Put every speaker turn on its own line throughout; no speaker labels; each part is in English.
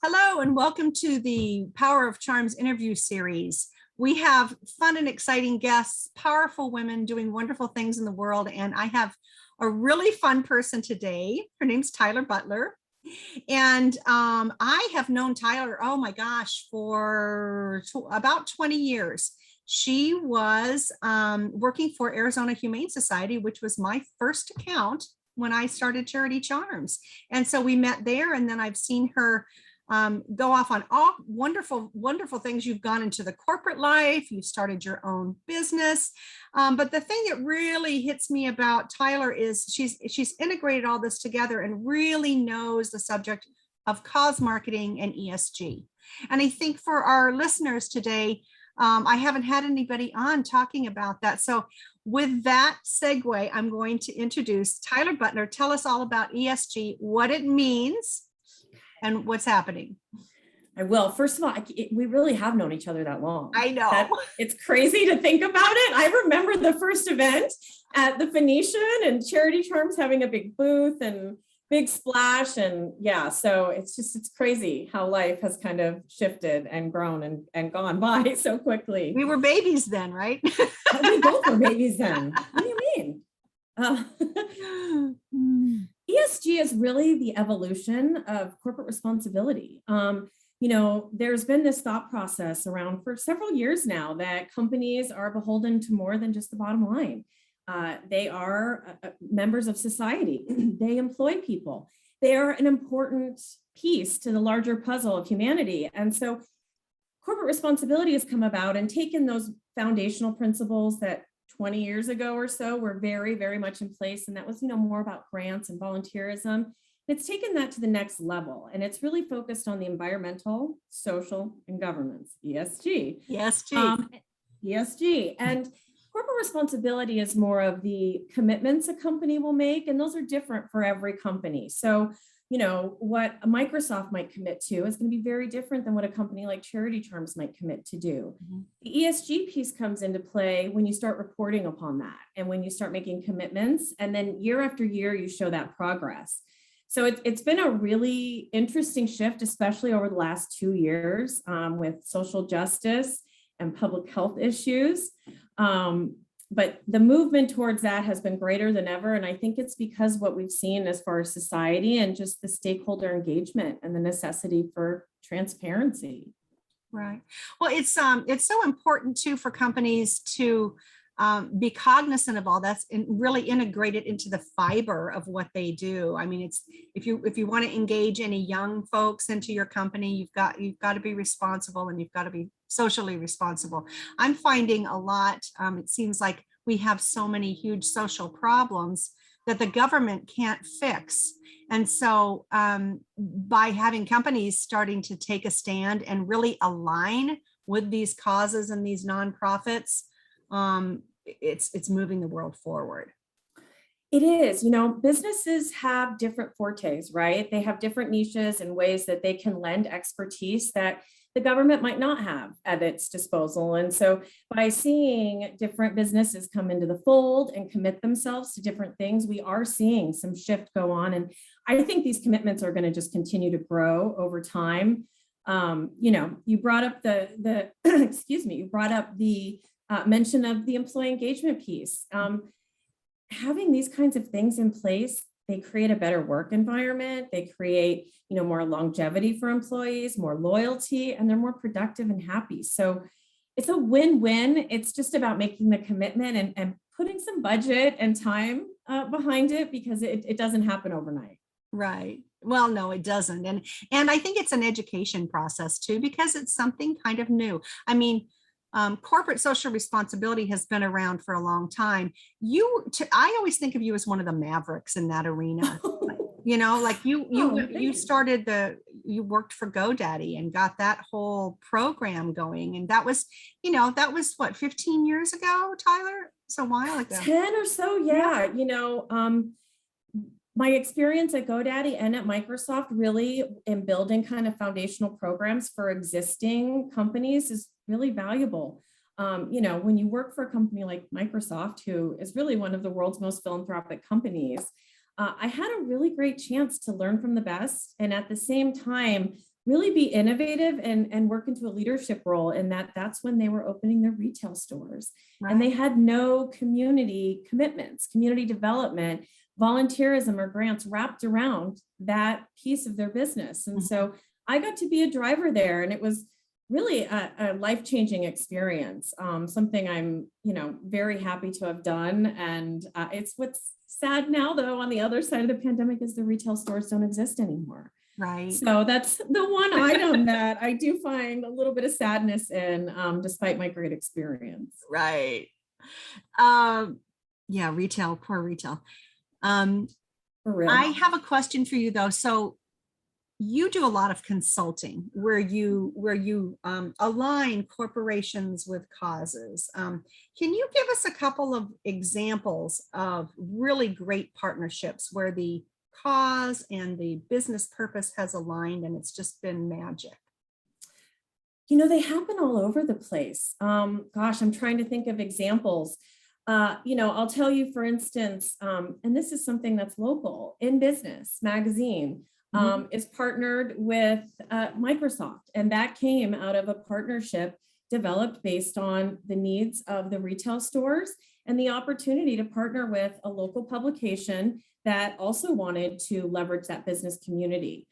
Hello and welcome to the Power of Charms interview series. We have fun and exciting guests, powerful women doing wonderful things in the world. And I have a really fun person today. Her name's Tyler Butler. And I have known Tyler, oh my gosh, for about 20 years. She was working for Arizona Humane Society, which was my first account when I started Charity Charms. And so we met there, and then I've seen her go off on all wonderful, wonderful things. You've gone into the corporate life, you've started your own business. But the thing that really hits me about Tyler is she's integrated all this together and really knows the subject of cause marketing and ESG. And I think for our listeners today, I haven't had anybody on talking about that. So with that segue, I'm going to introduce Tyler Butler. Tell us all about ESG, what it means, and what's happening.
I will. First of all, we really have known each other that long.
I know.
It's crazy to think about it. I remember the first event at the Phoenician and Charity Charms having a big booth and big splash. And yeah, so it's crazy how life has kind of shifted and grown and gone by so quickly.
We were babies then, right?
We both were babies then. What do you mean? ESG is really the evolution of corporate responsibility. There's been this thought process around for several years now that companies are beholden to more than just the bottom line. They are members of society. They employ people. They are an important piece to the larger puzzle of humanity. And so corporate responsibility has come about and taken those foundational principles that 20 years ago or so were very, very much in place. And that was, more about grants and volunteerism. It's taken that to the next level. And it's really focused on the environmental, social, and governance, ESG. ESG. And corporate responsibility is more of the commitments a company will make. And those are different for every company. So, what a Microsoft might commit to is going to be very different than what a company like Charity Charms might commit to do. Mm-hmm. The ESG piece comes into play when you start reporting upon that and when you start making commitments, and then year after year, you show that progress. So it's been a really interesting shift, especially over the last 2 years with social justice and public health issues. But the movement towards that has been greater than ever. And I think it's because what we've seen as far as society and just the stakeholder engagement and the necessity for transparency.
Right. Well, it's so important too for companies to be cognizant of all that's and really integrate it into the fiber of what they do. I mean, it's if you want to engage any young folks into your company, you've got to be responsible and you've got to be socially responsible. I'm finding a lot. It seems like we have so many huge social problems that the government can't fix. And so by having companies starting to take a stand and really align with these causes and these nonprofits, it's moving the world forward.
It is, businesses have different fortes, right? They have different niches and ways that they can lend expertise that the government might not have at its disposal. And so by seeing different businesses come into the fold and commit themselves to different things, we are seeing some shift go on. And I think these commitments are going to just continue to grow over time. You brought up the you brought up the mention of the employee engagement piece. Having these kinds of things in place, they create a better work environment. They create, more longevity for employees, more loyalty, and they're more productive and happy. So it's a win-win. It's just about making the commitment and putting some budget and time behind it because it doesn't happen overnight.
Right. Well, no, it doesn't. And I think it's an education process too, because it's something kind of new. I mean, corporate social responsibility has been around for a long time. I always think of you as one of the mavericks in that arena. You worked for GoDaddy and got that whole program going. And that was what, 15 years ago, Tyler? It's a while ago.
10 or so. Yeah. My experience at GoDaddy and at Microsoft really in building kind of foundational programs for existing companies is really valuable. When you work for a company like Microsoft, who is really one of the world's most philanthropic companies, I had a really great chance to learn from the best and at the same time really be innovative and work into a leadership role. And that's when they were opening their retail stores.
Right.
And they had no community commitments, community development, volunteerism, or grants wrapped around that piece of their business. And so I got to be a driver there, and it was really a life-changing experience. Something I'm, very happy to have done. And it's what's sad now, though, on the other side of the pandemic, is the retail stores don't exist anymore.
Right.
So that's the one item that I do find a little bit of sadness in, despite my great experience.
Right. Yeah, retail, poor retail.
For real.
I have a question for you though. So you do a lot of consulting where you align corporations with causes. Can you give us a couple of examples of really great partnerships where the cause and the business purpose has aligned and it's just been magic?
They happen all over the place. Gosh, I'm trying to think of examples. I'll tell you, for instance, and this is something that's local. In Business magazine is partnered with Microsoft, and that came out of a partnership developed based on the needs of the retail stores and the opportunity to partner with a local publication that also wanted to leverage that business community.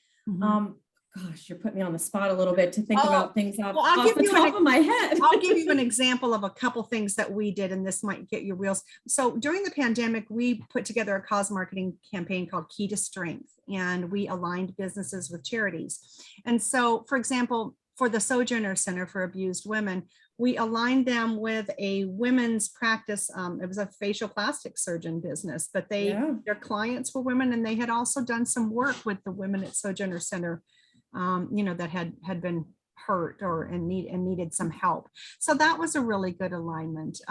Gosh, you're putting me on the spot a little bit to think about things off the top of my head.
I'll give you an example of a couple things that we did, and this might get your wheels. So during the pandemic, we put together a cause marketing campaign called Key to Strength, and we aligned businesses with charities. And so, for example, for the Sojourner Center for Abused Women, we aligned them with a women's practice. It was a facial plastic surgeon business, but their clients were women, and they had also done some work with the women at Sojourner Center that had been hurt and needed some help. So that was a really good alignment.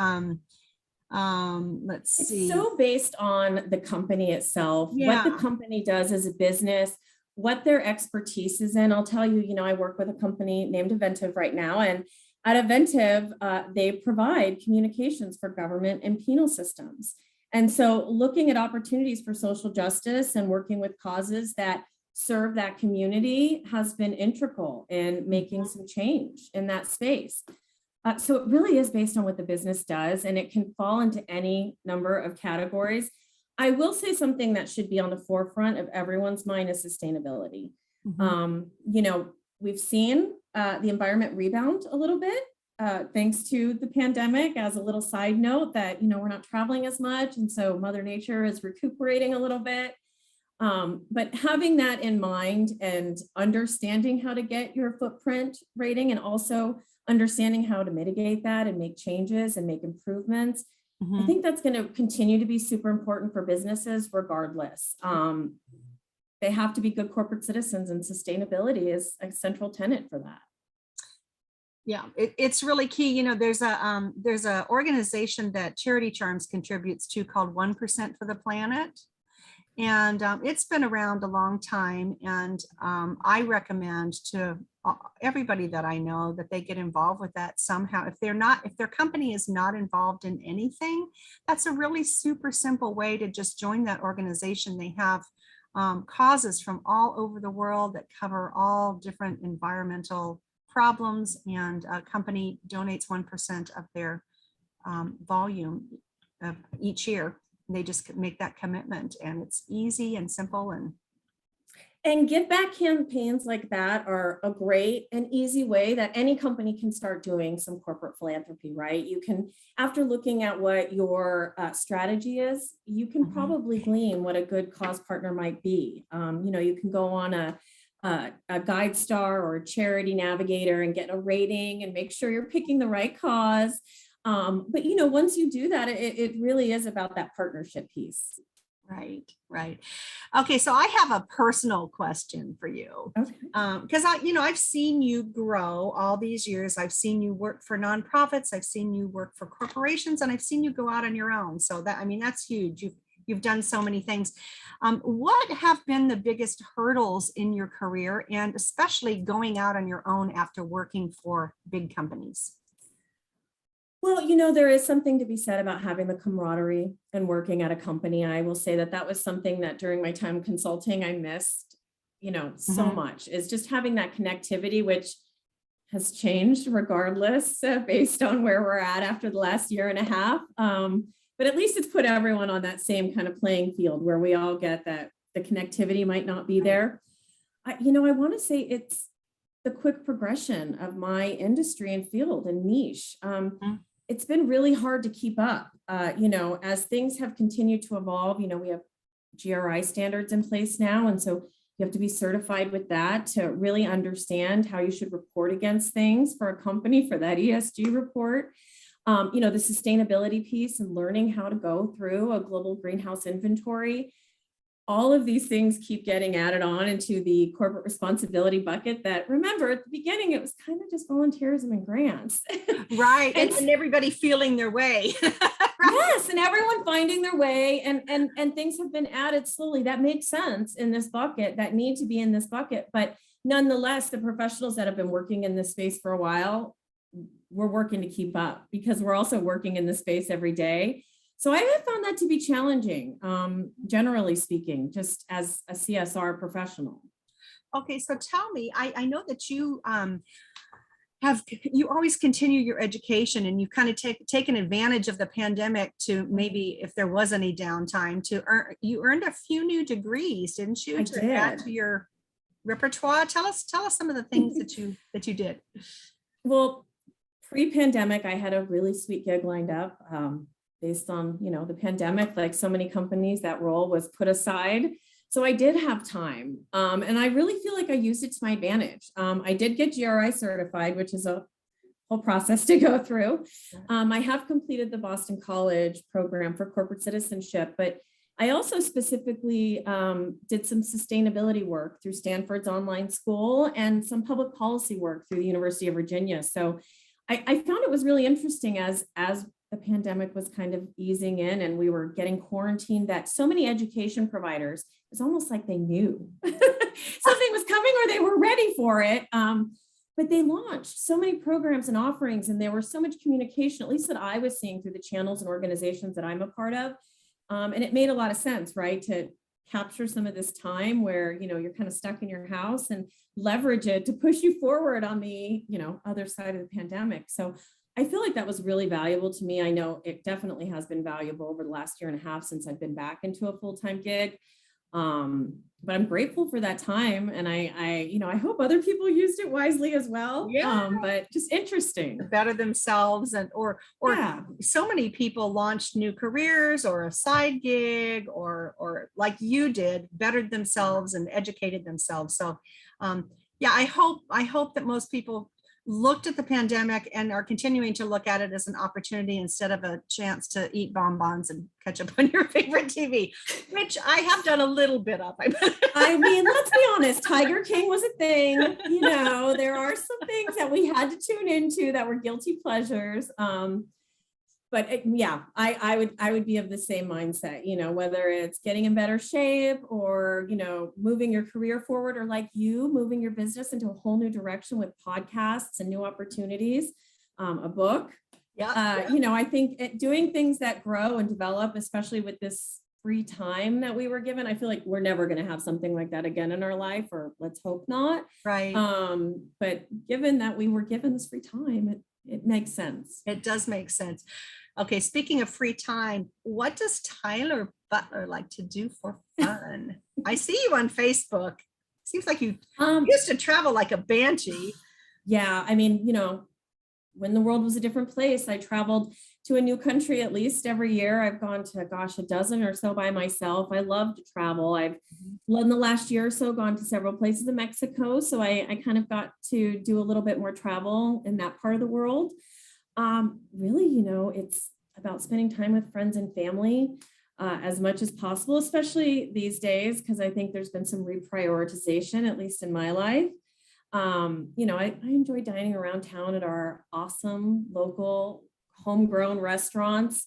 Let's see.
It's so based on the company itself, what the company does as a business, what their expertise is in. I'll tell you, I work with a company named Aventive right now, and at Aventive, they provide communications for government and penal systems. And so looking at opportunities for social justice and working with causes that serve that community has been integral in making some change in that space. So it really is based on what the business does, and it can fall into any number of categories. I will say something that should be on the forefront of everyone's mind is sustainability. We've seen the environment rebound a little bit thanks to the pandemic. As a little side note, that we're not traveling as much, and so Mother Nature is recuperating a little bit. But having that in mind and understanding how to get your footprint rating, and also understanding how to mitigate that and make changes and make improvements, I think that's going to continue to be super important for businesses regardless. They have to be good corporate citizens, and sustainability is a central tenet for that.
Yeah, it's really key. There's a organization that Charity Charms contributes to called 1% for the Planet. And it's been around a long time. And I recommend to everybody that I know that they get involved with that somehow. If their company is not involved in anything, that's a really super simple way to just join that organization. They have causes from all over the world that cover all different environmental problems, and a company donates 1% of their volume each year. They just make that commitment, and it's easy and simple.
And give back campaigns like that are a great and easy way that any company can start doing some corporate philanthropy, right? You can, after looking at what your strategy is, you can probably glean what a good cause partner might be. You can go on a Guide Star or a Charity Navigator and get a rating and make sure you're picking the right cause. But once you do that, it really is about that partnership piece.
Right. Okay, so I have a personal question for you.
Okay.
Because I've seen you grow all these years. I've seen you work for nonprofits. I've seen you work for corporations, and I've seen you go out on your own. So that's huge. You've done so many things. What have been the biggest hurdles in your career, and especially going out on your own after working for big companies?
Well, there is something to be said about having the camaraderie and working at a company. I will say that was something that during my time consulting, I missed, so much, is just having that connectivity, which has changed regardless based on where we're at after the last year and a half. But at least it's put everyone on that same kind of playing field where we all get that the connectivity might not be there. I want to say it's the quick progression of my industry and field and niche. It's been really hard to keep up, as things have continued to evolve. We have GRI standards in place now. And so you have to be certified with that to really understand how you should report against things for a company for that ESG report. The sustainability piece and learning how to go through a global greenhouse inventory. All of these things keep getting added on into the corporate responsibility bucket that, remember, at the beginning, it was kind of just volunteerism and grants.
Right. and everybody feeling their way.
Yes. And everyone finding their way, and things have been added slowly. That makes sense in this bucket, that need to be in this bucket. But nonetheless, the professionals that have been working in this space for a while, we're working to keep up because we're also working in this space every day. So I have found that to be challenging, generally speaking, just as a CSR professional.
Okay, so tell me, I know that you you always continue your education, and you've kind of taken advantage of the pandemic to, maybe if there was any downtime, you earned a few new degrees, didn't you?
I
to
did.
Add to your repertoire. Tell us some of the things that you did.
Well, pre-pandemic, I had a really sweet gig lined up. Based on, the pandemic, like so many companies, that role was put aside. So I did have time. And I really feel like I used it to my advantage. I did get GRI certified, which is a whole process to go through. I have completed the Boston College program for corporate citizenship, but I also specifically did some sustainability work through Stanford's online school and some public policy work through the University of Virginia. So I found it was really interesting as the pandemic was kind of easing in and we were getting quarantined, that so many education providers, it's almost like they knew something was coming or they were ready for it. But they launched so many programs and offerings, and there was so much communication, at least that I was seeing through the channels and organizations that I'm a part of. And it made a lot of sense, right? To capture some of this time where, you're kind of stuck in your house and leverage it to push you forward on the, other side of the pandemic. So I feel like that was really valuable to me. I know it definitely has been valuable over the last year and a half since I've been back into a full-time gig. But I'm grateful for that time. And I hope other people used it wisely as well.
Yeah.
But just interesting.
Better themselves, or yeah. So many people launched new careers or a side gig, or like you did, bettered themselves and educated themselves. So I hope that most people looked at the pandemic and are continuing to look at it as an opportunity instead of a chance to eat bonbons and catch up on your favorite TV, which I have done a little bit of.
I mean, let's be honest, Tiger King was a thing. There are some things that we had to tune into that were guilty pleasures. But I would be of the same mindset, whether it's getting in better shape or, moving your career forward, or like moving your business into a whole new direction with podcasts and new opportunities, a book.
Yeah.
I think doing things that grow and develop, especially with this free time that we were given, I feel like we're never going to have something like that again in our life, or let's hope not.
Right.
But given that we were given this free time, it makes sense.
It does make sense. Okay, speaking of free time, what does Tyler Butler like to do for fun? I see you on Facebook. Seems like you used to travel like a banshee.
Yeah, I mean, when the world was a different place, I traveled to a new country at least every year. I've gone to, a dozen or so by myself. I love to travel. I've, in the last year or so, gone to several places in Mexico. So I kind of got to do a little bit more travel in that part of the world. Really, it's about spending time with friends and family as much as possible, especially these days, because I think there's been some reprioritization, at least in my life. I enjoy dining around town at our awesome local homegrown restaurants,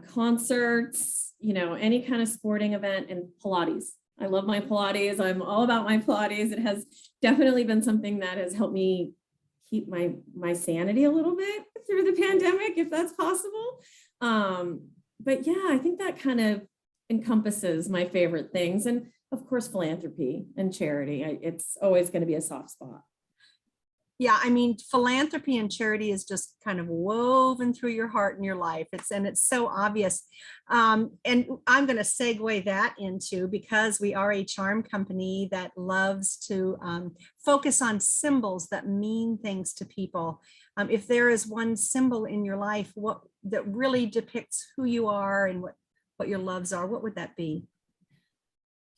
concerts, any kind of sporting event, and Pilates. I love my Pilates. I'm all about my Pilates. It has definitely been something that has helped me keep my sanity a little bit through the pandemic, if that's possible. But yeah, I think that kind of encompasses my favorite things. And of course, philanthropy and charity. It's always going to be a soft spot.
Yeah, I mean, philanthropy and charity is just kind of woven through your heart and your life. It's so obvious. And I'm going to segue that into, because we are a charm company that loves to focus on symbols that mean things to people. If there is one symbol in your life that really depicts who you are and what your loves are, what would that be?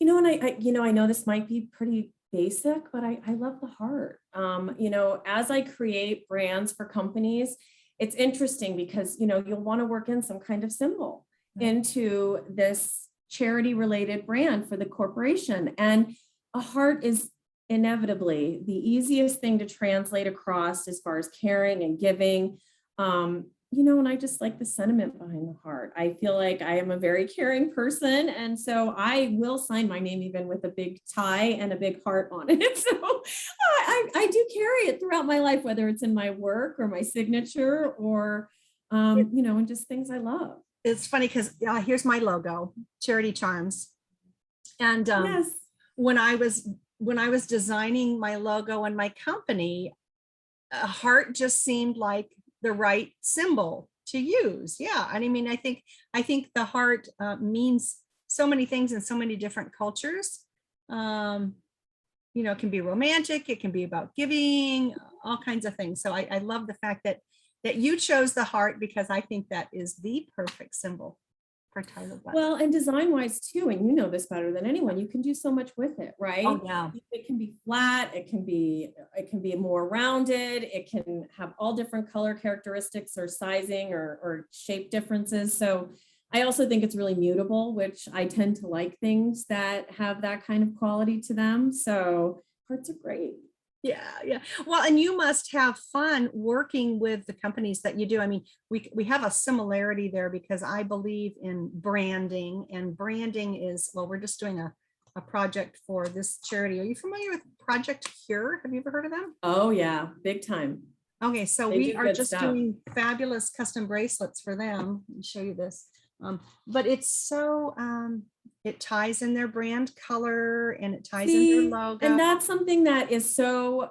And I know this might be pretty basic, but I love the heart. As I create brands for companies, it's interesting because, you'll want to work in some kind of symbol into this charity related brand for the corporation. And a heart is inevitably the easiest thing to translate across as far as caring and giving. And I just like the sentiment behind the heart. I feel like I am a very caring person. And so I will sign my name even with a big tie and a big heart on it. So I do carry it throughout my life, whether it's in my work or my signature or, and just things I love.
It's funny because here's my logo, Charity Charms. And
Yes.
when I was designing my logo and my company, a heart just seemed like the right symbol to use. Yeah. And I mean, I think the heart means so many things in so many different cultures. It can be romantic, it can be about giving, all kinds of things. So I love the fact that you chose the heart, because I think that is the perfect symbol for Tyler Butler.
Well, and design wise too, and you know this better than anyone, you can do so much with it, right?
Oh yeah.
It can be flat, it can be more rounded, it can have all different color characteristics or sizing or shape differences. So I also think it's really mutable, which I tend to like things that have that kind of quality to them. So hearts are great.
Yeah. Well, and you must have fun working with the companies that you do. I mean, we have a similarity there, because I believe in branding, and branding is, well, we're just doing a project for this charity. Are you familiar with Project Cure? Have you ever heard of them?
Oh yeah, big time.
Okay, so
They
we
do
are
good
just
stuff.
doing fabulous custom bracelets for them. Let me show you this. But it's so it ties in their brand color, and it ties in their logo.
And that's something that is so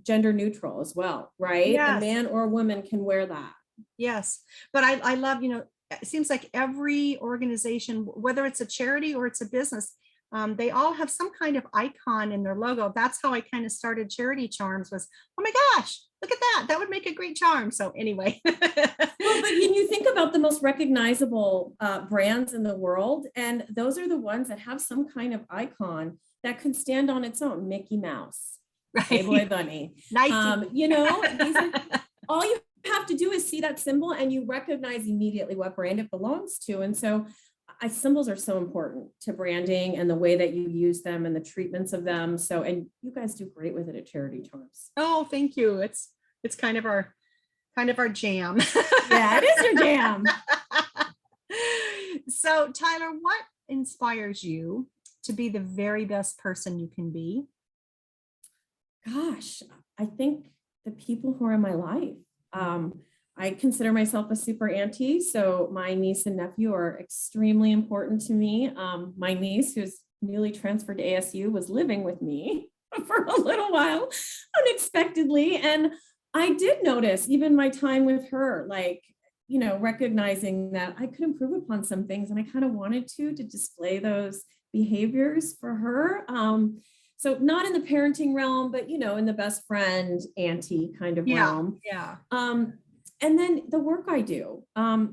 gender neutral as well, right?
Yes.
A man or a woman can wear that.
Yes, but I love, it seems like every organization, whether it's a charity or it's a business, they all have some kind of icon in their logo. That's how I kind of started Charity Charms, was, oh my gosh, look at that. That would make a great charm. So anyway.
Well, but you think about the most recognizable brands in the world, and those are the ones that have some kind of icon that can stand on its own. Mickey Mouse,
Right.
Playboy Bunny.
Nice.
These are all you have to do is see that symbol and you recognize immediately what brand it belongs to. And so symbols are so important to branding and the way that you use them and the treatments of them. So, and you guys do great with it at Charity Charms.
Oh, thank you. It's kind of our jam.
Yeah, it is your jam.
So Tyler, what inspires you to be the very best person you can be?
Gosh, I think the people who are in my life. I consider myself a super auntie, so my niece and nephew are extremely important to me. My niece, who's newly transferred to ASU, was living with me for a little while unexpectedly. And I did notice even my time with her, recognizing that I could improve upon some things, and I kind of wanted to display those behaviors for her. So not in the parenting realm, but, in the best friend, auntie kind of realm.
Yeah.
And then the work I do, I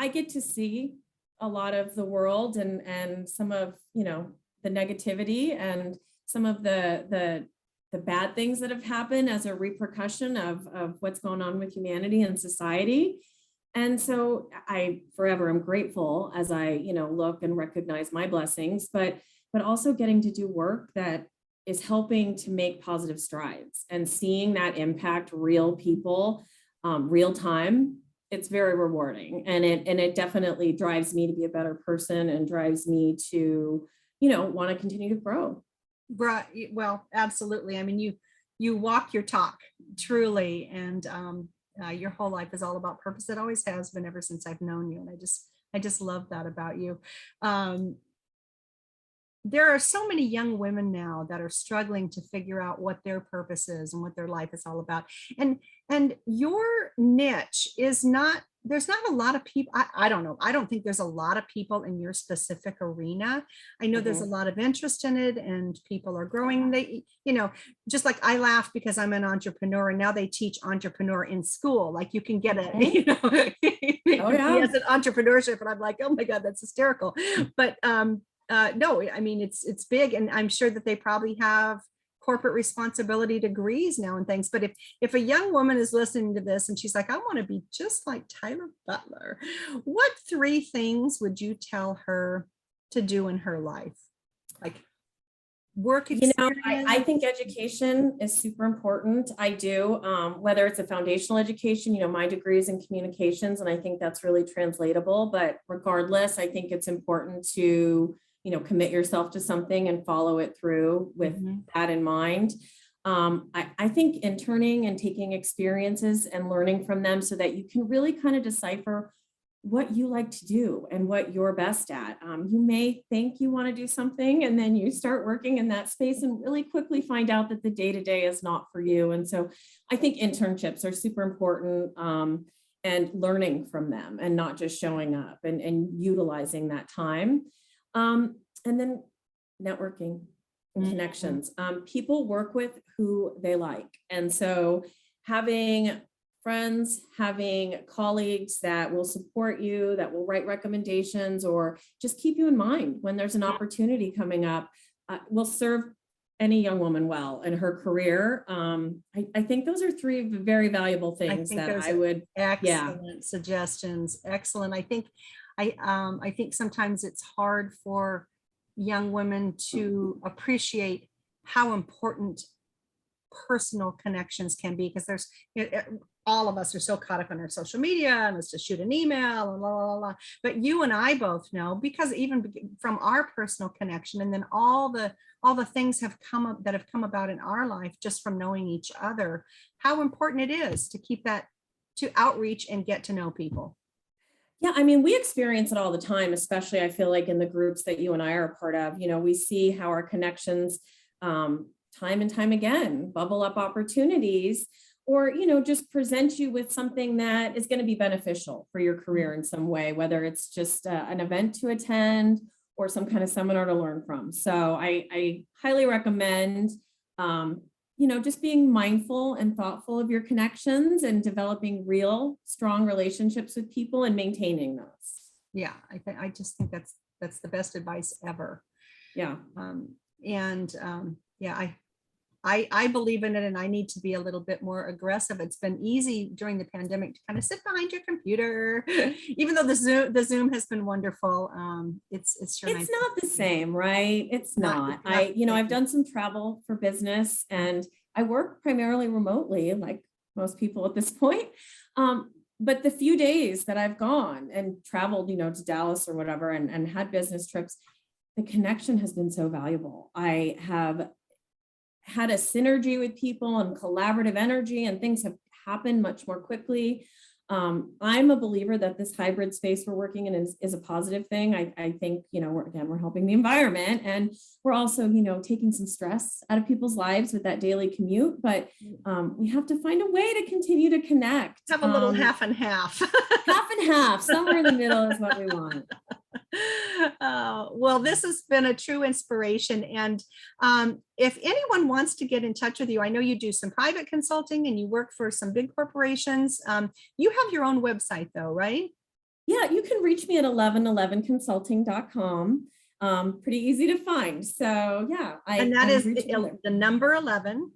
get to see a lot of the world and some of, the negativity and some of the bad things that have happened as a repercussion of what's going on with humanity and society. And so I forever am grateful as I, look and recognize my blessings, but also getting to do work that is helping to make positive strides and seeing that impact real people, real time. It's very rewarding, and it definitely drives me to be a better person and drives me to, want to continue to grow.
Right. Well, absolutely. I mean, you walk your talk, truly, and your whole life is all about purpose. It always has been, ever since I've known you, and I just love that about you. there are so many young women now that are struggling to figure out what their purpose is and what their life is all about. And your niche is not, there's not a lot of people. I don't know. I don't think there's a lot of people in your specific arena. I know there's a lot of interest in it and people are growing. They, you know, just like I laugh because I'm an entrepreneur and now they teach entrepreneur in school. Like you can get a, you know, as an entrepreneurship. And I'm like, oh my God, that's hysterical. But no, I mean, it's big. And I'm sure that they probably have corporate responsibility degrees now and things. But if a young woman is listening to this and she's like, I want to be just like Tyler Butler, what 3 things would you tell her to do in her life? Like work experience?
I think education is super important. I do, whether it's a foundational education, my degree is in communications, and I think that's really translatable. But regardless, I think it's important to commit yourself to something and follow it through with that in mind. I think interning and taking experiences and learning from them so that you can really kind of decipher what you like to do and what you're best at. You may think you want to do something and then you start working in that space and really quickly find out that the day-to-day is not for you. And so I think internships are super important, and learning from them and not just showing up and utilizing that time. And then networking and connections. People work with who they like. And so having friends, having colleagues that will support you, that will write recommendations, or just keep you in mind when there's an opportunity coming up, will serve any young woman well in her career. I think those are 3 very valuable things that I would.
Excellent suggestions. Excellent. I think sometimes it's hard for young women to appreciate how important personal connections can be, because there's all of us are so caught up in our social media and let's just shoot an email and la. But you and I both know, because even from our personal connection, and then all the things have come up that have come about in our life just from knowing each other, how important it is to keep that, to outreach and get to know people.
Yeah, I mean, we experience it all the time, especially I feel like in the groups that you and I are a part of. We see how our connections time and time again bubble up opportunities, or just present you with something that is going to be beneficial for your career in some way, whether it's just an event to attend or some kind of seminar to learn from. So I highly recommend just being mindful and thoughtful of your connections and developing real, strong relationships with people and maintaining those.
Yeah, I just think that's the best advice ever.
Yeah.
I believe in it, and I need to be a little bit more aggressive. It's been easy during the pandemic to kind of sit behind your computer, even though the Zoom has been wonderful. It's sure nice.
Not the same, right? It's not. I've done some travel for business, and I work primarily remotely, like most people at this point. But the few days that I've gone and traveled, to Dallas or whatever, and had business trips, the connection has been so valuable. I have had a synergy with people and collaborative energy, and things have happened much more quickly. I'm a believer that this hybrid space we're working in is a positive thing. I think, we're helping the environment, and we're also, taking some stress out of people's lives with that daily commute, but we have to find a way to continue to connect.
Have a little half and half.
Half and half, somewhere in the middle is what we want.
Well, this has been a true inspiration. And if anyone wants to get in touch with you, I know you do some private consulting and you work for some big corporations. You have your own website though, right?
Yeah, you can reach me at 1111consulting.com. Pretty easy to find. So yeah.
And that is the number 11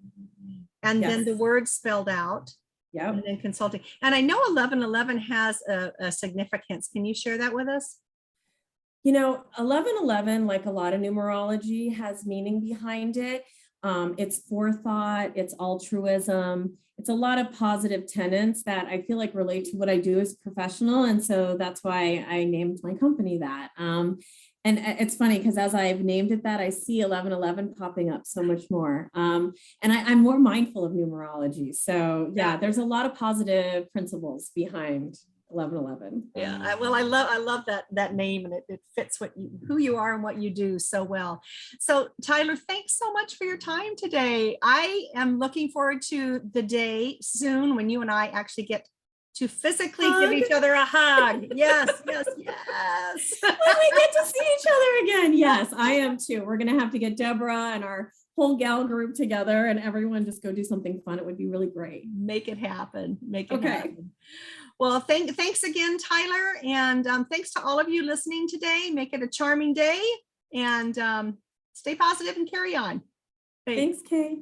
and then the word spelled out.
Yeah.
And then consulting. And I know 1111 has a significance. Can you share that with us?
1111, like a lot of numerology, has meaning behind it. It's forethought, it's altruism, it's a lot of positive tenets that I feel like relate to what I do as a professional. And so that's why I named my company that. And it's funny because as I've named it that, I see 1111 popping up so much more. And I'm more mindful of numerology. So yeah, there's a lot of positive principles behind 1111.
Yeah, I love that name, and it fits who you are and what you do so well. So Tyler, thanks so much for your time today. I am looking forward to the day soon when you and I actually get to physically give each other a hug. Yes, yes, yes.
When we get to see each other again. Yes, I am too. We're going to have to get Deborah and our whole gal group together and everyone just go do something fun. It would be really great.
Make it happen. Make it happen. Well, thanks again, Tyler. And thanks to all of you listening today. Make it a charming day, and stay positive and carry on.
Thanks, Kay.